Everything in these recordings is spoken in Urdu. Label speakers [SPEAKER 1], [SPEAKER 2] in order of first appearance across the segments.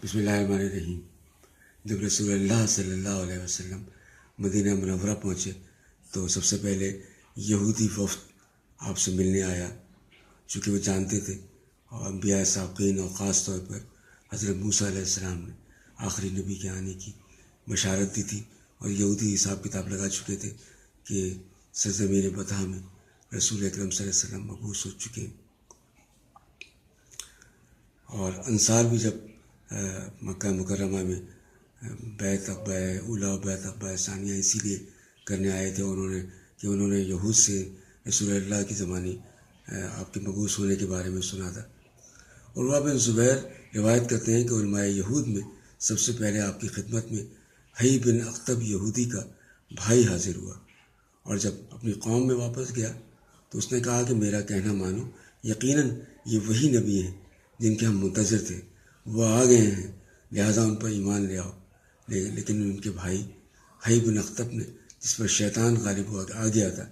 [SPEAKER 1] بسم اللہ الرحمن الرحیم۔ جب رسول اللہ صلی اللہ علیہ وسلم مدینہ منورہ پہنچے تو سب سے پہلے یہودی وفد آپ سے ملنے آیا، چونکہ وہ جانتے تھے اور انبیاء سابقین اور خاص طور پر حضرت موسیٰ علیہ السلام نے آخری نبی کے آنے کی بشارت دی تھی، اور یہودی حساب کتاب لگا چکے تھے کہ سرزمین بطحا میں رسول اکرم صلی اللہ علیہ وسلم مبعوث ہو چکے ہیں۔ اور انصار بھی جب مکہ مکرمہ میں بیعت عقبہ اولیٰ و بیعت عقبہ ثانیہ اسی لیے کرنے آئے تھے انہوں نے یہود سے رسول اللہ کی زمانے آپ کے مبعوث ہونے کے بارے میں سنا تھا۔ عروہ بن زبیر روایت کرتے ہیں کہ علماء یہود میں سب سے پہلے آپ کی خدمت میں حی بن اخطب یہودی کا بھائی حاضر ہوا، اور جب اپنی قوم میں واپس گیا تو اس نے کہا کہ میرا کہنا مانو، یقیناً یہ وہی نبی ہیں جن کے ہم منتظر تھے، وہ آ گئے ہیں، لہٰذا ان پر ایمان لے آؤ۔ لیکن ان کے بھائی حی بن اخطب نے، جس پر شیطان غالب آ گیا تھا،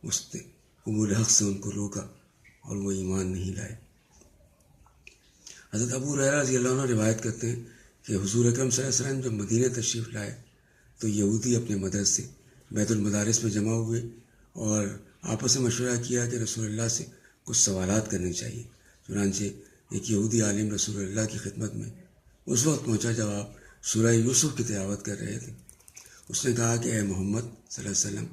[SPEAKER 1] اس نے قبول حق سے ان کو روکا اور وہ ایمان نہیں لائے۔ حضرت ابو ہریرہ رضی اللہ عنہ روایت کرتے ہیں کہ حضور اکرم صلی اللہ علیہ وسلم جب مدینہ تشریف لائے تو یہودی اپنے مدرسے بیت المدارس میں جمع ہوئے اور آپس میں مشورہ کیا کہ رسول اللہ سے کچھ سوالات کرنے چاہیے۔ چنانچہ ایک یہودی عالم رسول اللہ کی خدمت میں اس وقت پہنچا جب آپ سورہ یوسف کی تلاوت کر رہے تھے۔ اس نے کہا کہ اے محمد صلی اللہ علیہ وسلم،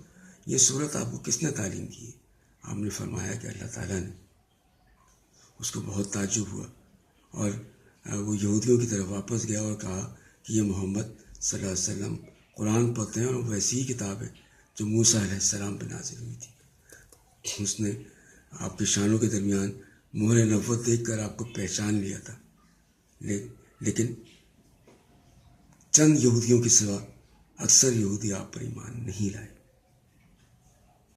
[SPEAKER 1] یہ صورت آپ کو کس نے تعلیم کی ہے؟ آپ نے فرمایا کہ اللہ تعالیٰ نے۔ اس کو بہت تعجب ہوا اور وہ یہودیوں کی طرف واپس گیا اور کہا کہ یہ محمد صلی اللہ علیہ وسلم قرآن پڑھتے ہیں اور ویسی ہی کتاب ہے جو موسیٰ علیہ السلام پہ نازل ہوئی تھی۔ اس نے آپ کے شانوں کے درمیان مہر نبوت دیکھ کر آپ کو پہچان لیا تھا، لیکن چند یہودیوں کے سوا اکثر یہودی آپ پر ایمان نہیں لائے۔